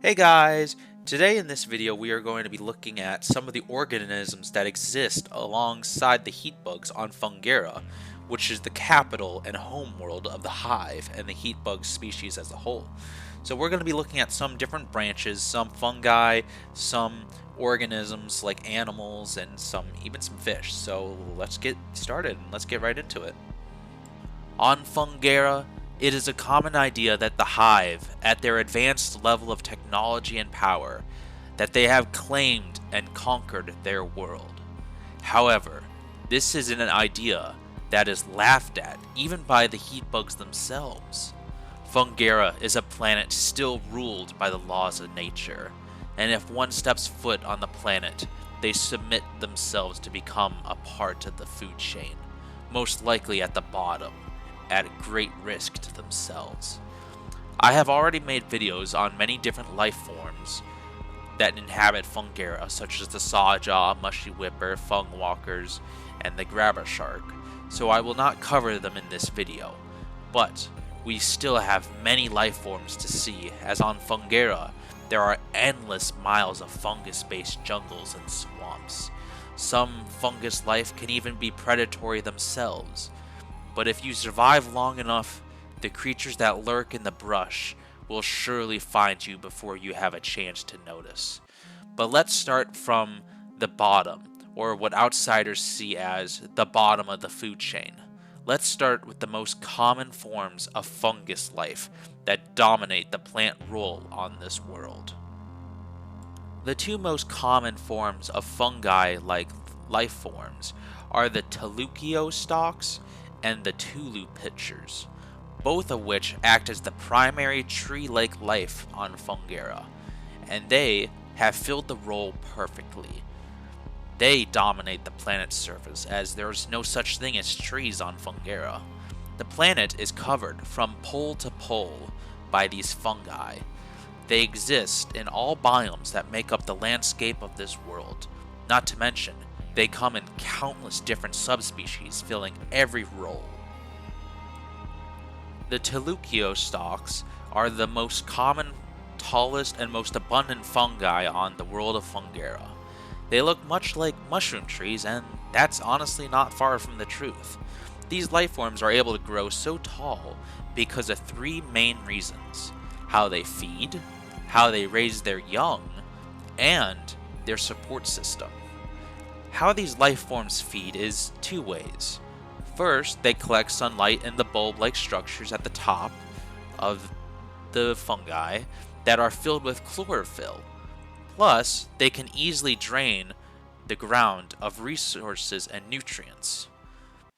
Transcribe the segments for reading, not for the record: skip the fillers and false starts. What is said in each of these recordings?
Hey guys! Today in this video we are going to be looking at some of the organisms that exist alongside the heat bugs on Fungura, which is the capital and homeworld of the hive and the heat bug species as a whole. So we're going to be looking at some different branches, some fungi, some organisms like animals, and even some fish. So let's get started and let's get right into it. On Fungera, it is a common idea that the Hive, at their advanced level of technology and power, that they have claimed and conquered their world. However, this is an idea that is laughed at even by the heat bugs themselves. Fungera is a planet still ruled by the laws of nature, and if one steps foot on the planet, they submit themselves to become a part of the food chain, most likely at the bottom, at great risk to themselves. I have already made videos on many different life forms that inhabit Fungera, such as the sawjaw, mushy whipper, fung walkers, and the grabber shark, so I will not cover them in this video. But we still have many life forms to see, as on Fungera there are endless miles of fungus-based jungles and swamps. Some fungus life can even be predatory themselves. But if you survive long enough, the creatures that lurk in the brush will surely find you before you have a chance to notice. But let's start from the bottom, or what outsiders see as the bottom of the food chain. Let's start with the most common forms of fungus life that dominate the plant role on this world. The two most common forms of fungi-like life forms are the Teleuceo stalks and the Tulu pitchers, both of which act as the primary tree-like life on Fungera, and they have filled the role perfectly. They dominate the planet's surface, as there is no such thing as trees on Fungera. The planet is covered from pole to pole by these fungi. They exist in all biomes that make up the landscape of this world. Not to mention, they come in countless different subspecies, filling every role. The Teleuceo stalks are the most common, tallest, and most abundant fungi on the world of Fungera. They look much like mushroom trees, and that's honestly not far from the truth. These life forms are able to grow so tall because of three main reasons: how they feed, how they raise their young, and their support system. How these life forms feed is two ways. First, they collect sunlight in the bulb-like structures at the top of the fungi that are filled with chlorophyll. Plus, they can easily drain the ground of resources and nutrients.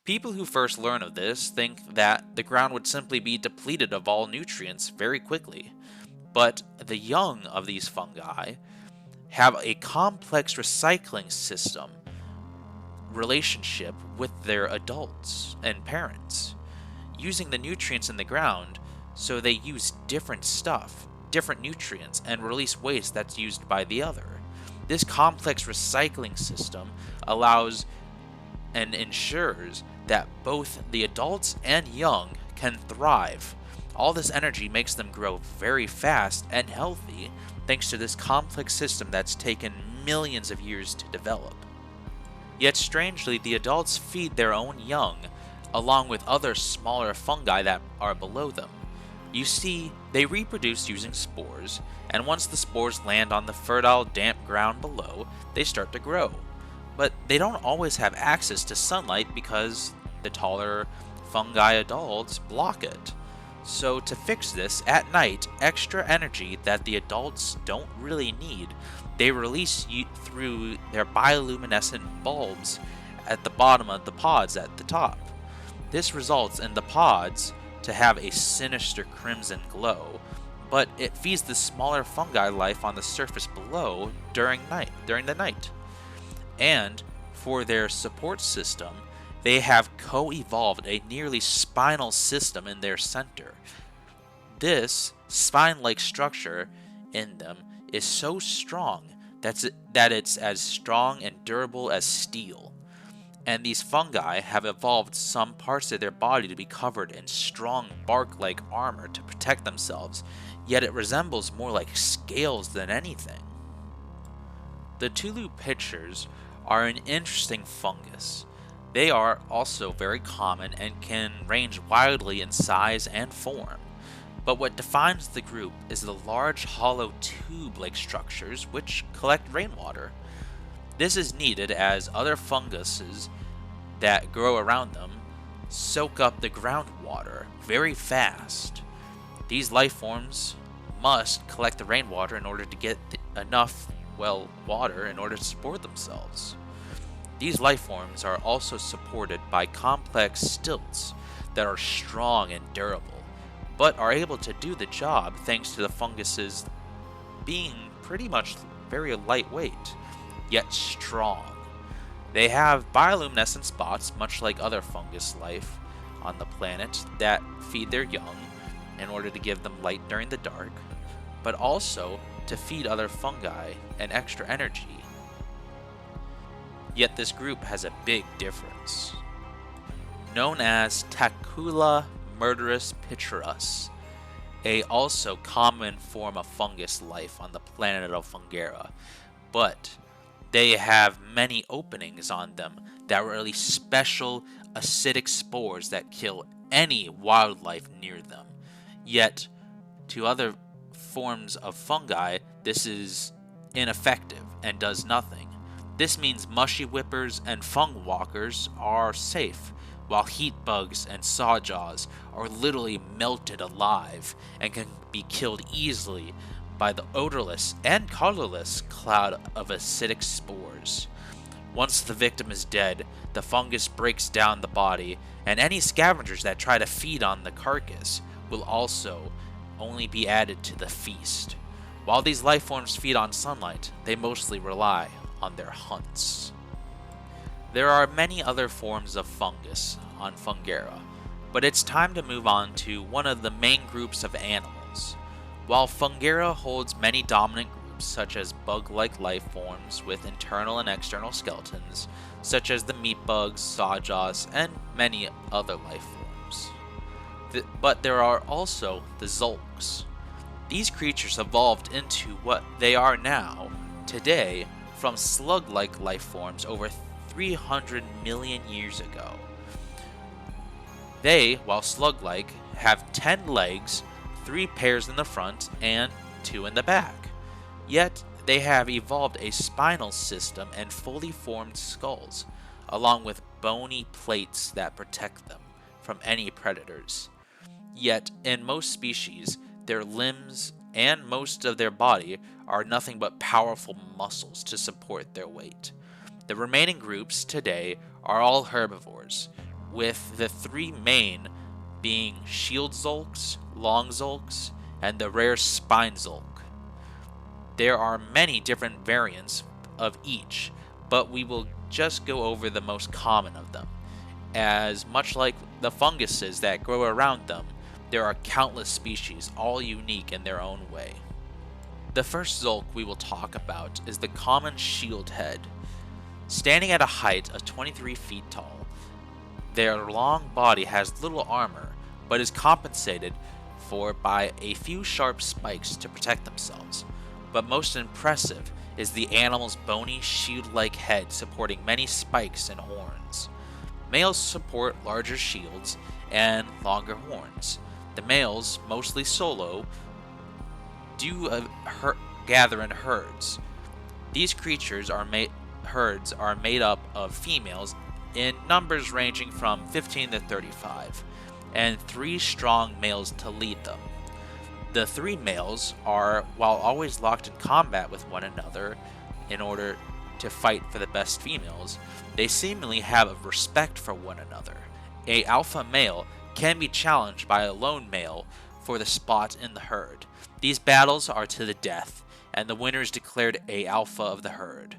People who first learn of this think that the ground would simply be depleted of all nutrients very quickly. But the young of these fungi have a complex recycling system relationship with their adults and parents, using the nutrients in the ground, so they use different stuff, different nutrients, and release waste that's used by the other. This complex recycling system allows and ensures that both the adults and young can thrive. All this energy makes them grow very fast and healthy, thanks to this complex system that's taken millions of years to develop. Yet strangely, the adults feed their own young, along with other smaller fungi that are below them. You see, they reproduce using spores, and once the spores land on the fertile, damp ground below, they start to grow. But they don't always have access to sunlight because the taller fungi adults block it. So to fix this, at night, extra energy that the adults don't really need, they release through their bioluminescent bulbs at the bottom of the pods at the top. This results in the pods to have a sinister crimson glow, but it feeds the smaller fungi life on the surface below during the night. And for their support system, they have co-evolved a nearly spinal system in their center. This spine-like structure in them is so strong that it's as strong and durable as steel. And these fungi have evolved some parts of their body to be covered in strong bark-like armor to protect themselves, yet it resembles more like scales than anything. The Tulu pitchers are an interesting fungus. They are also very common and can range wildly in size and form. But what defines the group is the large hollow tube-like structures which collect rainwater. This is needed as other funguses that grow around them soak up the groundwater very fast. These life forms must collect the rainwater in order to get enough, water in order to support themselves. These life forms are also supported by complex stilts that are strong and durable, but are able to do the job thanks to the funguses being pretty much very lightweight, yet strong. They have bioluminescent spots, much like other fungus life on the planet, that feed their young in order to give them light during the dark, but also to feed other fungi and extra energy. Yet this group has a big difference. Known as Tacula murderus pitcherus, a also common form of fungus life on the planet of Fungura, but they have many openings on them that release special acidic spores that kill any wildlife near them. Yet, to other forms of fungi, this is ineffective and does nothing. This means mushy whippers and fung walkers are safe, while heat bugs and sawjaws are literally melted alive and can be killed easily by the odorless and colorless cloud of acidic spores. Once the victim is dead, the fungus breaks down the body, and any scavengers that try to feed on the carcass will also only be added to the feast. While these life forms feed on sunlight, they mostly rely on their hunts. There are many other forms of fungus on Fungura, but it's time to move on to one of the main groups of animals. While Fungura holds many dominant groups, such as bug-like life forms with internal and external skeletons, such as the meat bugs, sawjaws, and many other life forms. But there are also the Zulks. These creatures evolved into what they are now, today, from slug-like life forms over 300 million years ago. They, while slug-like, have 10 legs, 3 pairs in the front, and 2 in the back. Yet, they have evolved a spinal system and fully formed skulls, along with bony plates that protect them from any predators. Yet, in most species, their limbs and most of their body are nothing but powerful muscles to support their weight. The remaining groups today are all herbivores, with the 3 main being shield zulks, long zulks, and the rare spine zulk. There are many different variants of each, but we will just go over the most common of them, as much like the funguses that grow around them, there are countless species, all unique in their own way. The first zulk we will talk about is the common shield head. Standing at a height of 23 feet tall, their long body has little armor, but is compensated for by a few sharp spikes to protect themselves. But most impressive is the animal's bony shield-like head supporting many spikes and horns. Males support larger shields and longer horns. The males, mostly solo, do gather in herds. These herds are made up of females in numbers ranging from 15 to 35, and 3 strong males to lead them. The 3 males are, while always locked in combat with one another in order to fight for the best females, they seemingly have a respect for one another. A alpha male can be challenged by a lone male for the spot in the herd. These battles are to the death, and the winner is declared a alpha of the herd.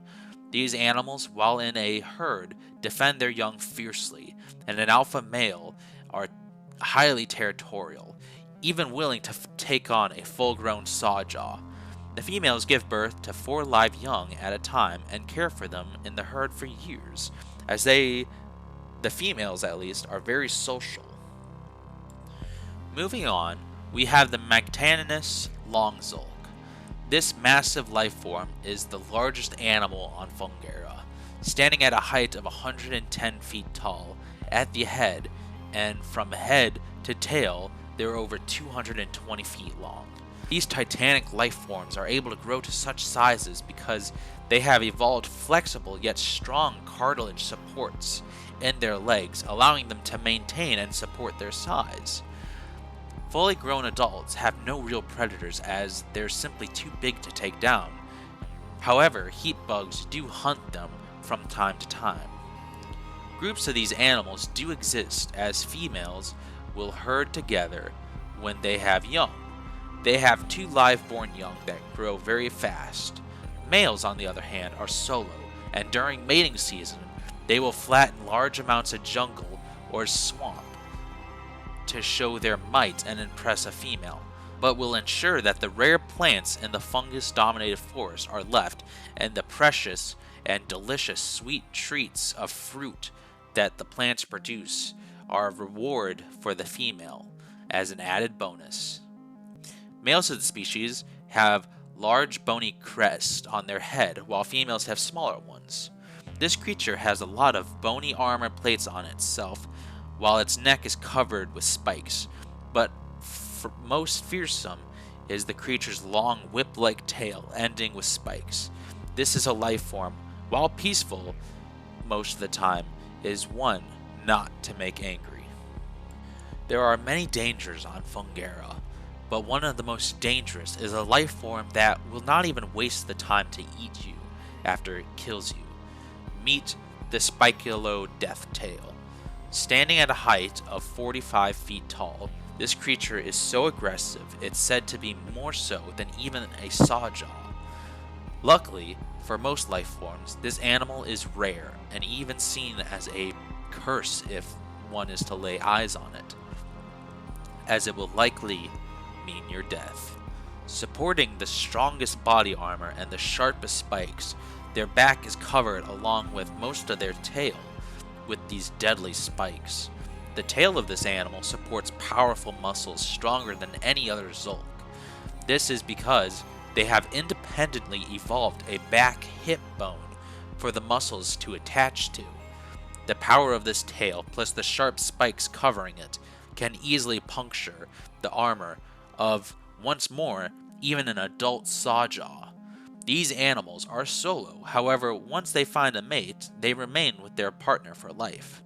These animals, while in a herd, defend their young fiercely, and an alpha male are highly territorial, even willing to take on a full-grown sawjaw. The females give birth to 4 live young at a time and care for them in the herd for years, as the females at least, are very social. Moving on, we have the Magtanus longzulk. This massive life form is the largest animal on Fungura, standing at a height of 110 feet tall at the head, and from head to tail, they're over 220 feet long. These titanic life forms are able to grow to such sizes because they have evolved flexible yet strong cartilage supports in their legs, allowing them to maintain and support their size. Fully grown adults have no real predators as they're simply too big to take down. However, heat bugs do hunt them from time to time. Groups of these animals do exist as females will herd together when they have young. They have 2 live-born young that grow very fast. Males, on the other hand, are solo, and during mating season, they will flatten large amounts of jungle or swamp to show their might and impress a female, but will ensure that the rare plants in the fungus-dominated forest are left, and the precious and delicious sweet treats of fruit that the plants produce are a reward for the female as an added bonus. Males of the species have large bony crests on their head, while females have smaller ones. This creature has a lot of bony armor plates on itself, while its neck is covered with spikes, but most fearsome is the creature's long whip-like tail ending with spikes. This is a life form, while peaceful most of the time, is one not to make angry. There are many dangers on Fungura, but one of the most dangerous is a life form that will not even waste the time to eat you after it kills you. Meet the Spiculo Deathtail. Standing at a height of 45 feet tall, this creature is so aggressive it's said to be more so than even a sawjaw. Luckily, for most life forms, this animal is rare and even seen as a curse if one is to lay eyes on it, as it will likely mean your death. Supporting the strongest body armor and the sharpest spikes, their back is covered along with most of their tail with these deadly spikes. The tail of this animal supports powerful muscles stronger than any other Zulk. This is because they have independently evolved a back hip bone for the muscles to attach to. The power of this tail, plus the sharp spikes covering it, can easily puncture the armor of, once more, even an adult sawjaw. These animals are solo, however, once they find a mate, they remain with their partner for life,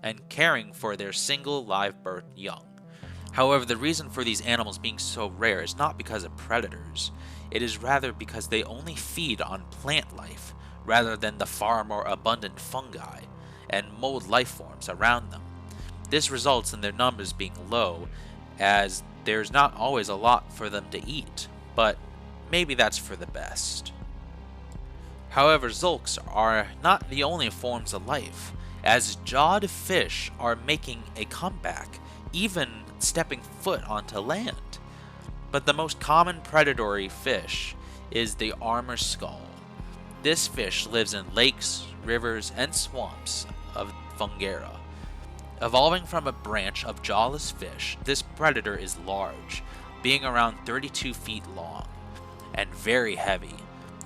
and caring for their single live-birth young. However, the reason for these animals being so rare is not because of predators. It is rather because they only feed on plant life, rather than the far more abundant fungi and mold life forms around them. This results in their numbers being low, as there's not always a lot for them to eat, but maybe that's for the best. However, Zulks are not the only forms of life, as jawed fish are making a comeback, even stepping foot onto land. But the most common predatory fish is the armor skull. This fish lives in lakes, rivers, and swamps of Fungura. Evolving from a branch of jawless fish, this predator is large, being around 32 feet long, and very heavy.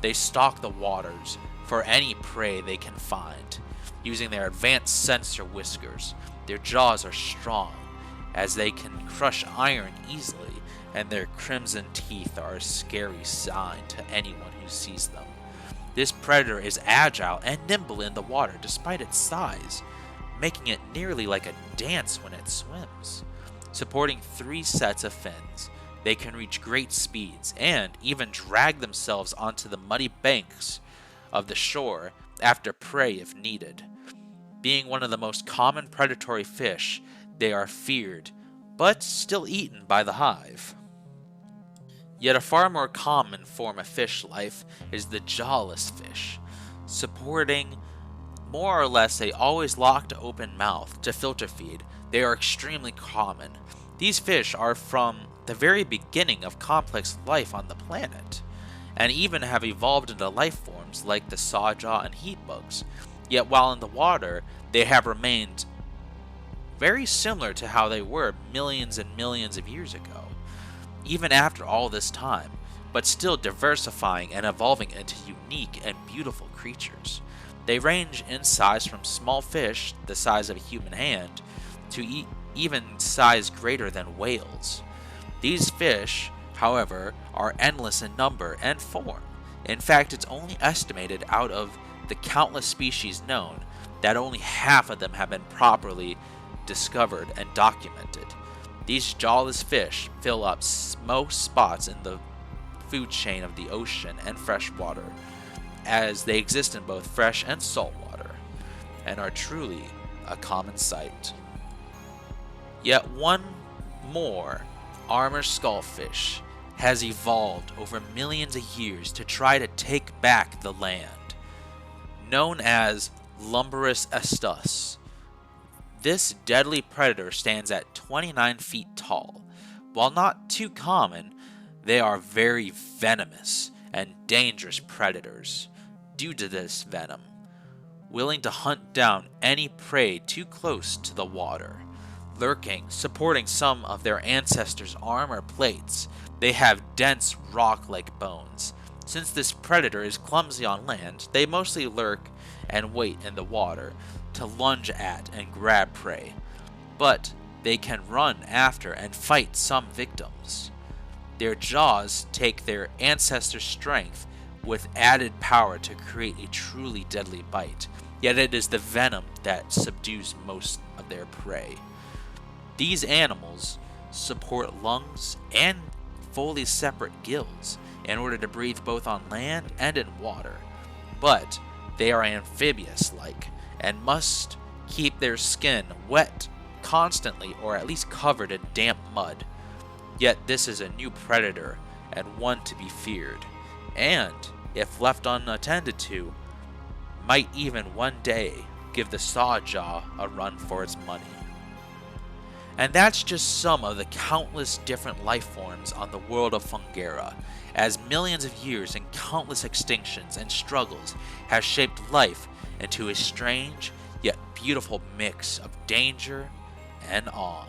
They stalk the waters for any prey they can find, using their advanced sensor whiskers. Their jaws are strong, as they can crush iron easily, and their crimson teeth are a scary sign to anyone who sees them. This predator is agile and nimble in the water despite its size, making it nearly like a dance when it swims. Supporting 3 sets of fins, they can reach great speeds and even drag themselves onto the muddy banks of the shore after prey if needed. Being one of the most common predatory fish, they are feared, but still eaten by the hive. Yet a far more common form of fish life is the jawless fish, supporting more or less a always locked open mouth to filter feed. They are extremely common. These fish are from the very beginning of complex life on the planet, and even have evolved into life forms like the sawjaw and heat bugs. Yet while in the water, they have remained very similar to how they were millions and millions of years ago, even after all this time, but still diversifying and evolving into unique and beautiful creatures. They range in size from small fish the size of a human hand to even size greater than whales. These fish, however, are endless in number and form. In fact, it's only estimated out of the countless species known that only half of them have been properly discovered and documented. These jawless fish fill up most spots in the food chain of the ocean and fresh water, as they exist in both fresh and salt water, and are truly a common sight. Yet one more armor skullfish has evolved over millions of years to try to take back the land. Known as Lumberous estus, this deadly predator stands at 29 feet tall. While not too common, they are very venomous and dangerous predators due to this venom, willing to hunt down any prey too close to the water. Lurking, supporting some of their ancestors' armor plates, they have dense rock-like bones. Since this predator is clumsy on land, they mostly lurk and wait in the water to lunge at and grab prey, but they can run after and fight some victims. Their jaws take their ancestors' strength with added power to create a truly deadly bite, yet it is the venom that subdues most of their prey. These animals support lungs and fully separate gills in order to breathe both on land and in water, but they are amphibious-like and must keep their skin wet constantly or at least covered in damp mud. Yet this is a new predator and one to be feared, and, if left unattended to, might even one day give the Sawjaw a run for its money. And that's just some of the countless different life forms on the world of Fungura, as millions of years and countless extinctions and struggles have shaped life into a strange yet beautiful mix of danger and awe.